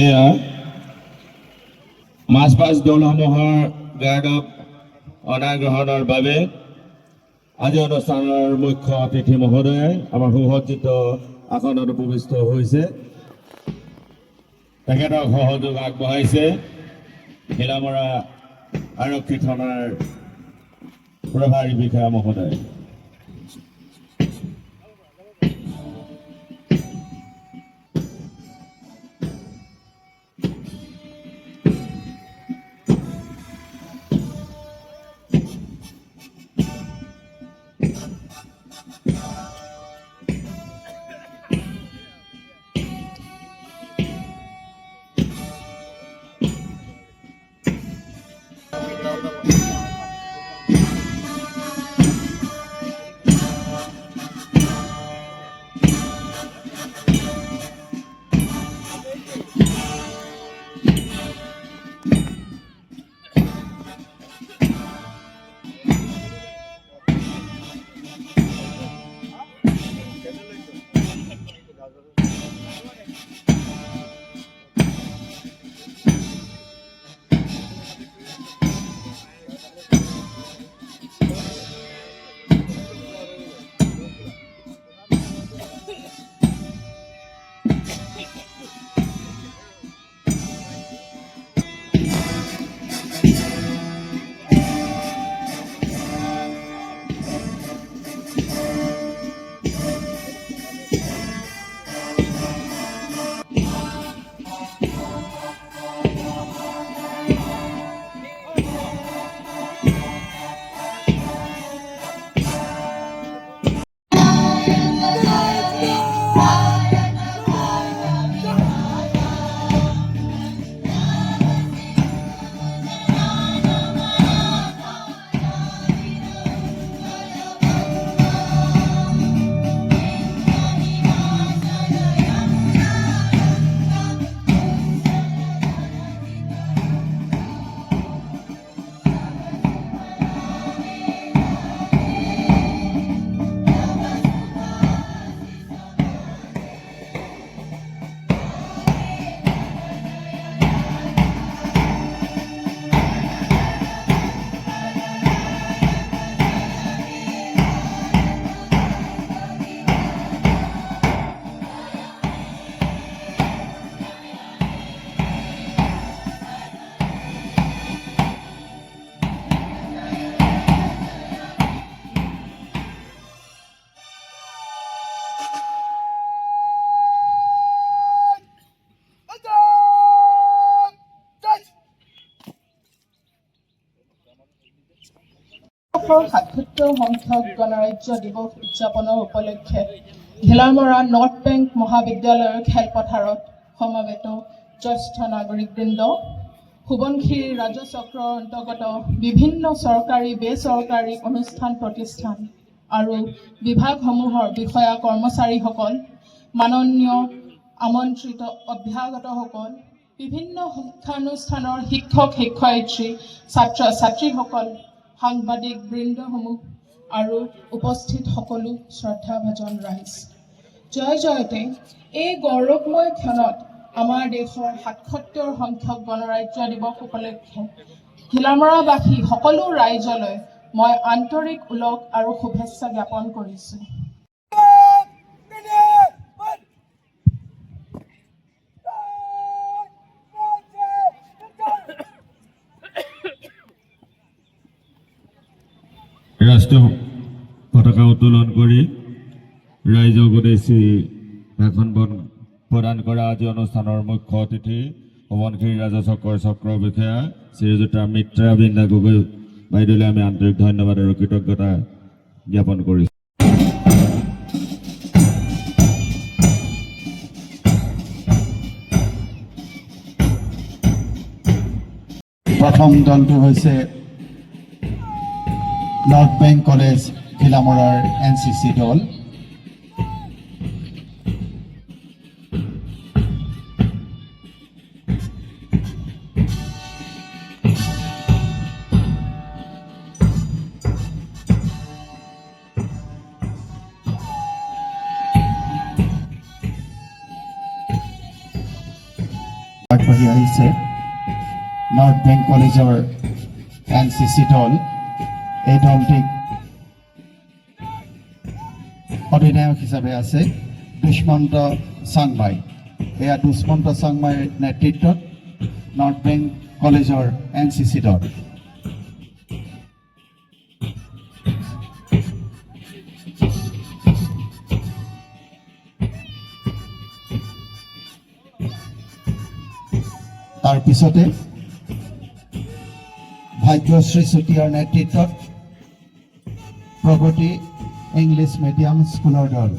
এয়া মাছ দলসমূহৰ guard of অনাৰ গ্ৰহণৰ বাবে আজি অনুষ্ঠানৰ মুখ্য অতিথি মহোদয় আমাৰ সুসজ্জিত আসনত উপবিষ্ট হৈছে। তেখেতক সহযোগ আগবঢ়াইছে ঘিলামৰা আৰক্ষী থানাৰ প্ৰভাৰী বিষয়া মহোদয়। সংখ্যক গণৰাজ্য দিৱস উদযাপনৰ উপলক্ষে ঘিলামৰা নৰ্থ বেংক মহাবিদ্যালয়ৰ খেলপথাৰত সমবেত জ্যেষ্ঠ নাগৰিকবৃন্দ, সোৱণশিৰি ৰাজচক্ৰৰ অন্তৰ্গত বিভিন্ন চৰকাৰী বেচৰকাৰী অনুষ্ঠান প্ৰতিষ্ঠান আৰু বিভাগসমূহৰ বিষয়া কৰ্মচাৰীসকল, মাননীয় আমন্ত্ৰিত অভ্যাগতসকল, বিভিন্ন শিক্ষানুষ্ঠানৰ শিক্ষক শিক্ষয়িত্ৰী, ছাত্ৰ ছাত্ৰীসকল, সাংবাদিক বৃন্দসমূহ আৰু উপস্থিত সকলো শ্ৰদ্ধাভাজন ৰাইজ, জয় জয়তে। এই গৌৰৱময় ক্ষণত আমাৰ দেশৰ ৭৭ সংখ্যক গণৰাজ্য দিৱস উপলক্ষে ঘিলামৰাবাসী সকলো ৰাইজলৈ মই আন্তৰিক ওলগ আৰু শুভেচ্ছা জ্ঞাপন কৰিছোঁ। ৰাষ্ট্ৰীয় পতাকা উত্তোলন কৰি ৰাইজক উদ্দেশ্যি ভাষণ প্ৰদান কৰা আজি অনুষ্ঠানৰ মুখ্য অতিথি সোৱণশিৰি ৰাজচক্ৰৰ চক্ৰ বিষয়া শ্ৰীযুতা মিত্ৰা বৃন্দা গগৈ বাইদেউলৈ আমি আন্তৰিক ধন্যবাদ আৰু কৃতজ্ঞতা জ্ঞাপন কৰিছোঁ। প্ৰথম দলটো হৈছে নৰ্থ বেংক কলেজ ঘিলামৰাৰ NCC দল। আগবাঢ়ি আহিছে নৰ্থ বেংক কলেজৰ NCC দল। এই দলটিক অধিনায়ক হিচাপে আছে দুষ্মন্ত চাংমাই। এয়া দুষ্মন্ত চাংমাইৰ নেতৃত্বত নৰ্থ বেংক কলেজৰ NCC দল। তাৰ পিছতে ভাগ্যশ্ৰী চুতীয়াৰ নেতৃত্বত প্ৰগতি ইংলিছ মিডিয়াম স্কুলৰ দল।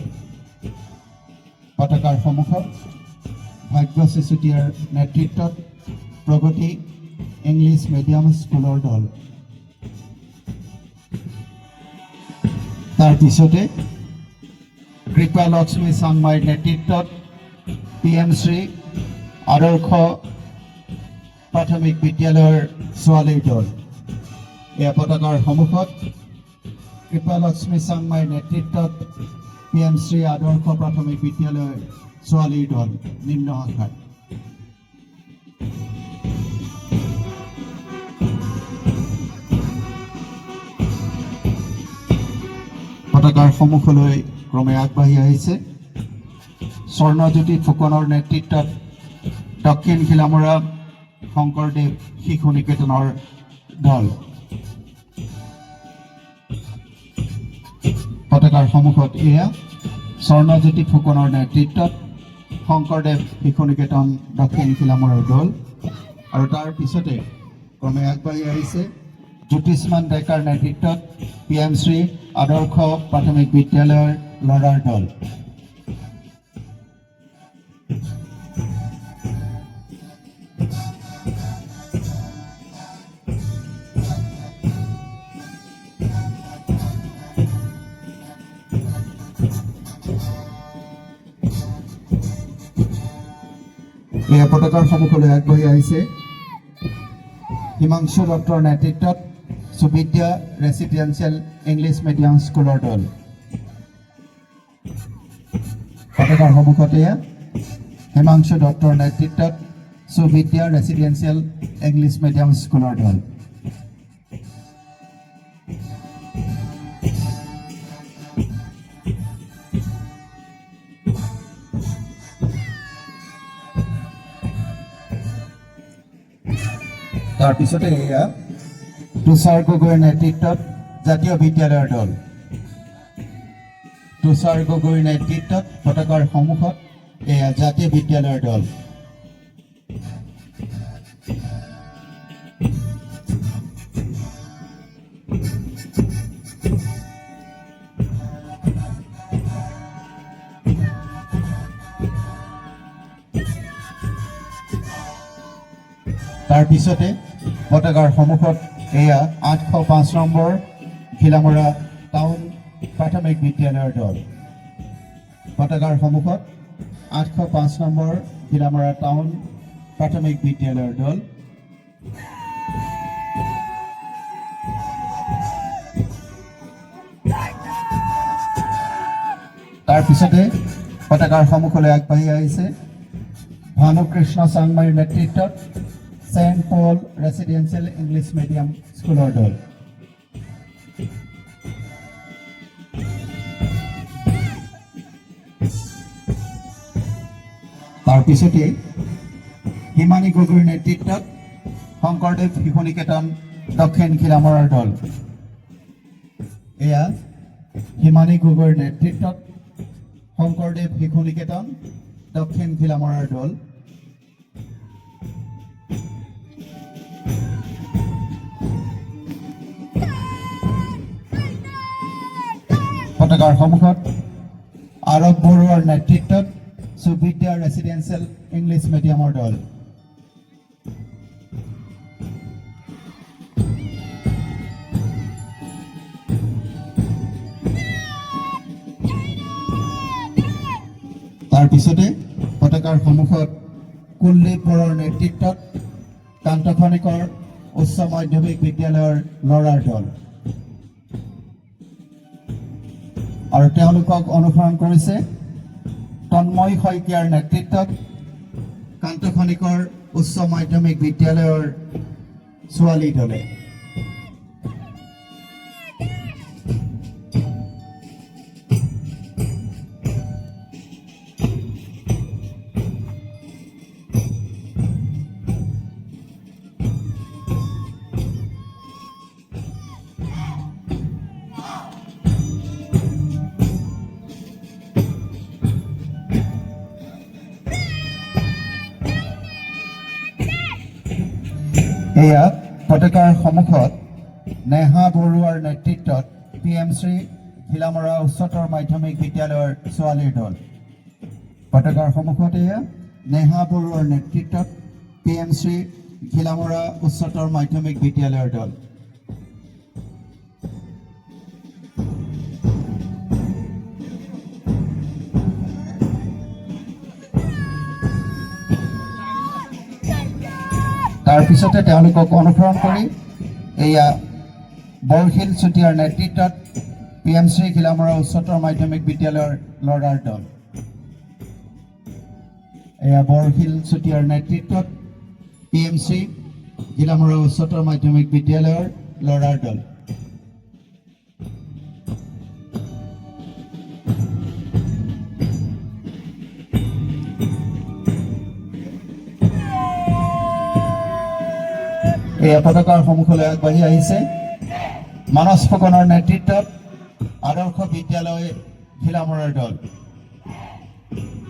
পতাকাৰ সন্মুখত ভাগ্যশ্ৰী চুতীয়াৰ নেতৃত্বত প্ৰগতি ইংলিছ মিডিয়াম স্কুলৰ দল। তাৰ পিছতে কৃপা লক্ষ্মী চাংমাইৰ নেতৃত্বত PMশ্ৰী আদৰ্শ প্ৰাথমিক বিদ্যালয়ৰ ছোৱালীৰ দল। এয়া পতাকাৰ সন্মুখত কৃপা লক্ষ্মী চাংমাইৰ নেতৃত্বত PMশ্ৰী আদৰ্শ প্ৰাথমিক বিদ্যালয়ৰ ছোৱালীৰ দল নিম্ন শাখাৰ। পতাকাৰ সন্মুখলৈ ক্ৰমে আগবাঢ়ি আহিছে স্বৰ্ণজ্যোতি ফুকনৰ নেতৃত্বত দক্ষিণ ঘিলামৰা শংকৰদেৱ শিশু নিকেতনৰ দল। পতাকাৰ সন্মুখত এয়া স্বৰ্ণজ্যোতি ফুকনৰ নেতৃত্বত শংকৰদেৱ শিশু নিকেতন দক্ষিণ ঘিলামৰাৰ দল। আৰু তাৰ পিছতে ক্ৰমে আগবাঢ়ি আহিছে জ্যোতিষ্মান ডেকাৰ নেতৃত্বত PMশ্ৰী আদৰ্শ প্ৰাথমিক বিদ্যালয়ৰ ল'ৰাৰ দল। এই পতাকাৰ সন্মুখলৈ আগবাঢ়ি আহিছে হিমাংশু দত্তৰ নেতৃত্বত সুবিদ্যা ৰেচিডেঞ্চিয়েল ইংলিছ মিডিয়াম স্কুলৰ দল। পতাকাৰ সন্মুখতে হিমাংশু দত্তৰ নেতৃত্বত সুবিদ্যা ৰেচিডেঞ্চিয়েল ইংলিছ মিডিয়াম স্কুলৰ দল। তাৰ পিছতে এয়া তুষাৰ গগৈৰ নেতৃত্বত জাতীয় বিদ্যালয়ৰ দল। তুষাৰ গগৈৰ নেতৃত্বত পতাকাৰ সন্মুখত এয়া জাতীয় বিদ্যালয়ৰ দল। তাৰ পিছতে পতাকাৰ সন্মুখত এয়া 805 নম্বৰ ঘিলামৰা টাউন প্ৰাথমিক বিদ্যালয়ৰ দল। পতাকাৰ সন্মুখত 805 নম্বৰ ঘিলামৰা টাউন প্ৰাথমিক বিদ্যালয়ৰ দল। তাৰ পিছতে পতাকাৰ সন্মুখলৈ আগবাঢ়ি আহিছে ভানুকৃষ্ণ চাংমাইৰ নেতৃত্বত St. Paul residential English medium স্কুলৰ দল। তাৰ পিছতে হিমানী গগৈৰ নেতৃত্বত শংকৰদেৱ শিশু নিকেতন দক্ষিণ ঘিলামৰাৰ দল। এয়া হিমানী গগৈৰ নেতৃত্বত শংকৰদেৱ শিশু নিকেতন দক্ষিণ ঘিলামৰাৰ দল। পতাকাৰ সন্মুখত আৰৱ বৰুৱাৰ নেতৃত্বত সুবিদ্যা ৰেচিডেঞ্চিয়েল ইংলিছ মিডিয়ামৰ দল। তাৰ পিছতে পতাকাৰ সন্মুখত কুলদীপ বৰাৰ নেতৃত্বত কান্তখনিকৰ উচ্চ মাধ্যমিক বিদ্যালয়ৰ ল'ৰাৰ দল। আৰু তেওঁলোকক অনুসৰণ কৰিছে তন্ময় শইকীয়াৰ নেতৃত্বত কান্তখনিকৰ উচ্চ মাধ্যমিক বিদ্যালয়ৰ ছোৱালী দলে এয়া পতাকাৰ সন্মুখত নেহা বৰুৱাৰ নেতৃত্বত PMশ্ৰী ঘিলামৰা উচ্চতৰ মাধ্যমিক বিদ্যালয়ৰ ছোৱালীৰ দল পতাকাৰ সন্মুখত এয়া নেহা বৰুৱাৰ নেতৃত্বত PMশ্ৰী ঘিলামৰা উচ্চতৰ মাধ্যমিক বিদ্যালয়ৰ দল তাৰ পিছতে তেওঁলোকক অনুসৰণ কৰি এয়া বৰশিল চুতীয়াৰ নেতৃত্বত PMশ্ৰী ঘিলামৰা উচ্চতৰ মাধ্যমিক বিদ্যালয়ৰ ল'ৰাৰ দল এয়া বৰশিল চুতীয়াৰ নেতৃত্বত PMশ্ৰী ঘিলামৰা উচ্চতৰ মাধ্যমিক বিদ্যালয়ৰ ল'ৰাৰ দল এই পতাকাৰ সন্মুখলৈ আগবাঢ়ি আহিছে মানস ফুকনৰ নেতৃত্বত আদৰ্শ বিদ্যালয় ঘিলামৰাৰ দল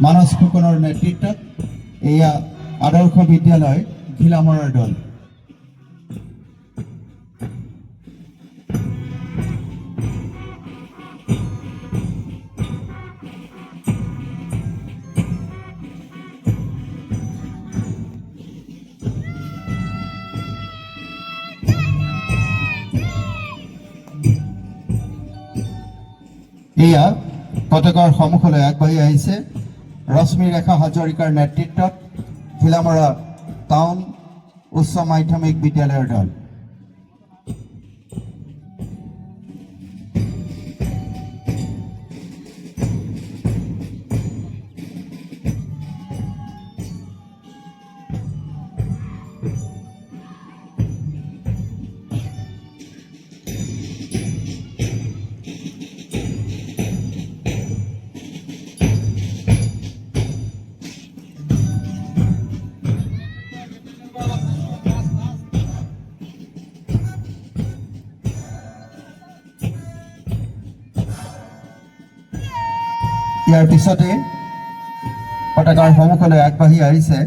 মানস ফুকনৰ নেতৃত্বত এয়া আদৰ্শ বিদ্যালয় ঘিলামৰাৰ দল এয়া পতাকাৰ সন্মুখলৈ আগবাঢ়ি আহিছে ৰশ্মি ৰেখা হাজৰিকাৰ নেতৃত্বত ঘিলামৰা টাউন উচ্চ মাধ্যমিক বিদ্যালয়ৰ দল ইয়াৰ পিছতে পতাকাৰ সন্মুখলৈ আগবাঢ়ি আহিছে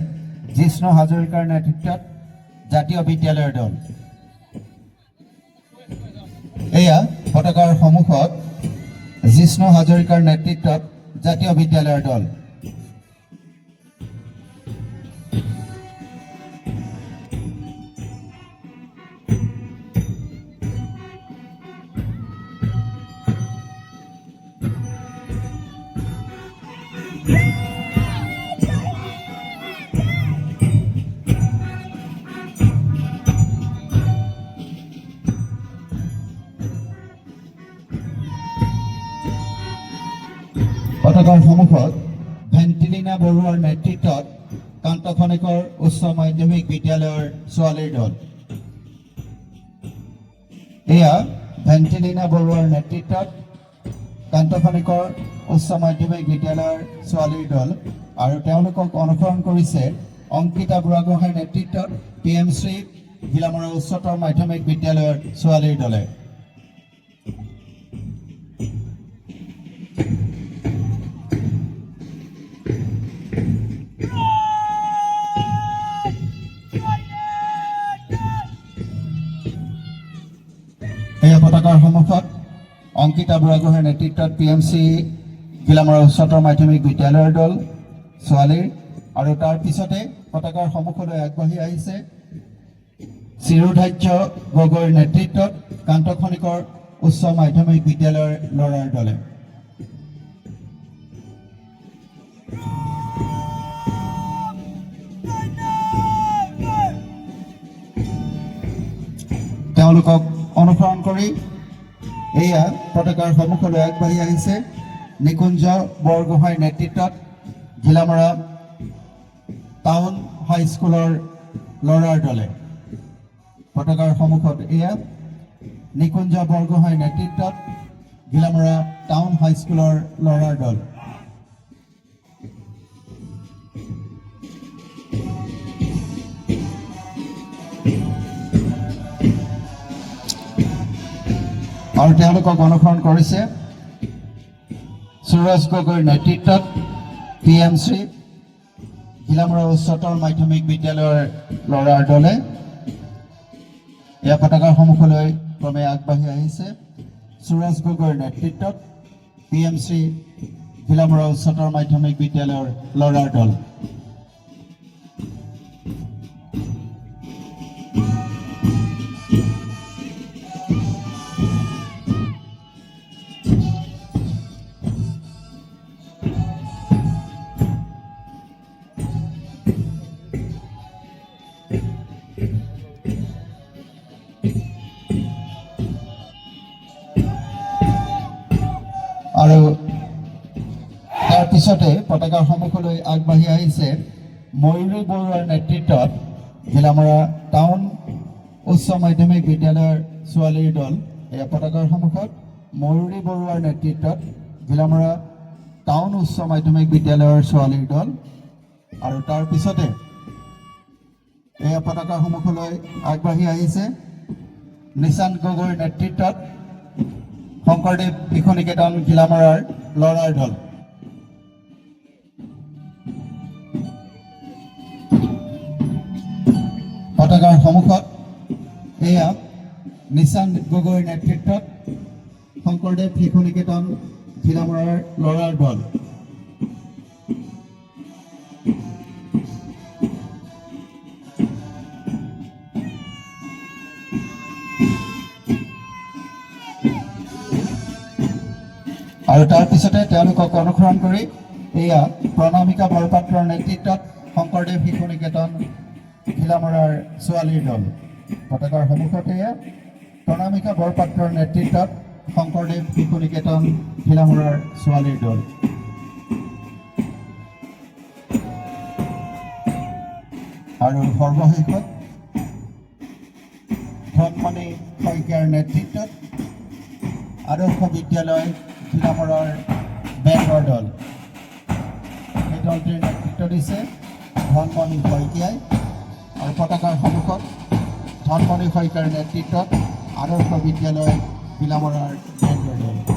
জিষ্ণু হাজৰিকাৰ নেতৃত্বত জাতীয় বিদ্যালয়ৰ দল এয়া পতাকাৰ সন্মুখত জিষ্ণু হাজৰিকাৰ নেতৃত্বত জাতীয় বিদ্যালয়ৰ দল পতাকাৰ সন্মুখত ভেণ্টিলিনা বৰুৱাৰ নেতৃত্বত কান্তখনিকৰ উচ্চ মাধ্যমিক বিদ্যালয়ৰ ছোৱালীৰ দল এয়া ভেণ্টিলিনা বৰুৱাৰ নেতৃত্বত কান্তখনিকৰ উচ্চ মাধ্যমিক বিদ্যালয়ৰ ছোৱালীৰ দল আৰু তেওঁলোকক অনুসৰণ কৰিছে অংকিতা বুঢ়াগোহাঁইৰ নেতৃত্বত PMশ্ৰী ঘিলামৰা উচ্চতৰ মাধ্যমিক বিদ্যালয়ৰ ছোৱালীৰ দলে এয়া পতাকাৰ সন্মুখত অংকিতা বুঢ়াগোহাঁইৰ নেতৃত্বত PMশ্ৰী ঘিলামৰা উচ্চতৰ মাধ্যমিক বিদ্যালয়ৰ দল ছোৱালীৰ আৰু তাৰ পিছতে পতাকাৰ সন্মুখলৈ আগবাঢ়ি আহিছে চিৰুধাৰ্য গগৈৰ নেতৃত্বত কান্তখনিকৰ উচ্চ মাধ্যমিক বিদ্যালয়ৰ ল'ৰাৰ দলে তেওঁলোকক অনুসৰণ কৰি এয়া পতাকাৰ সন্মুখলৈ আগবাঢ়ি আহিছে নিকুঞ্জ বৰগোহাঁইৰ নেতৃত্বত ঘিলামৰা টাউন হাইস্কুলৰ ল'ৰাৰ দলে পতাকাৰ সন্মুখত এয়া নিকুঞ্জ বৰগোহাঁইৰ নেতৃত্বত ঘিলামৰা টাউন হাইস্কুলৰ ল'ৰাৰ দল আৰু তেওঁলোকক অনুসৰণ কৰিছে সুৰজ গগৈৰ নেতৃত্বত PMC ঘিলামৰা উচ্চতৰ মাধ্যমিক বিদ্যালয়ৰ ল'ৰাৰ দলে এয়া পতাকাৰ সন্মুখলৈ ক্ৰমে আগবাঢ়ি আহিছে সুৰজ গগৈৰ নেতৃত্বত PMC ঘিলামৰা উচ্চতৰ মাধ্যমিক বিদ্যালয়ৰ ল'ৰাৰ দল আৰু তাৰ পিছতে পতাকাৰ সন্মুখলৈ আগবাঢ়ি আহিছে ময়ূৰী বৰুৱাৰ নেতৃত্বত ঘিলামৰা টাউন উচ্চ মাধ্যমিক বিদ্যালয়ৰ ছোৱালীৰ দল এয়া পতাকাৰ সন্মুখত ময়ূৰী বৰুৱাৰ নেতৃত্বত ঘিলামৰা টাউন উচ্চ মাধ্যমিক বিদ্যালয়ৰ ছোৱালীৰ দল আৰু তাৰ পিছতে এয়া পতাকাৰ সন্মুখলৈ আগবাঢ়ি আহিছে নিশান্ত গগৈৰ নেতৃত্বত শংকৰদেৱ শিশু নিকেতন ঘিলামৰাৰ ল'ৰাৰ দল পতাকাৰ সন্মুখত এয়া নিশান্ত গগৈৰ নেতৃত্বত শংকৰদেৱ শিশু নিকেতন ঘিলামৰাৰ ল'ৰাৰ দল আৰু তাৰ পিছতে তেওঁলোকক অনুসৰণ কৰি এয়া প্ৰণামিকা বৰপাত্ৰৰ নেতৃত্বত শংকৰদেৱ শিশু নিকেতন ঘিলামৰাৰ ছোৱালীৰ দল পতাকাৰ সন্মুখত এয়া প্ৰণামিকা বৰপাত্ৰৰ নেতৃত্বত শংকৰদেৱ শিশু নিকেতন ঘিলামৰাৰ ছোৱালীৰ দল আৰু সৰ্বশেষত ধনমণি শইকীয়াৰ নেতৃত্বত আদৰ্শ বিদ্যালয় ঘিলামৰাৰ বেংকৰ দল এই দলটিৰ নেতৃত্ব দিছে ধনমণি শইকীয়াই আৰু পতাকাৰ সন্মুখত ধনমণি শইকীয়াৰ নেতৃত্বত আদৰ্শ বিদ্যালয় ঘিলামৰাৰ বেংকৰ দল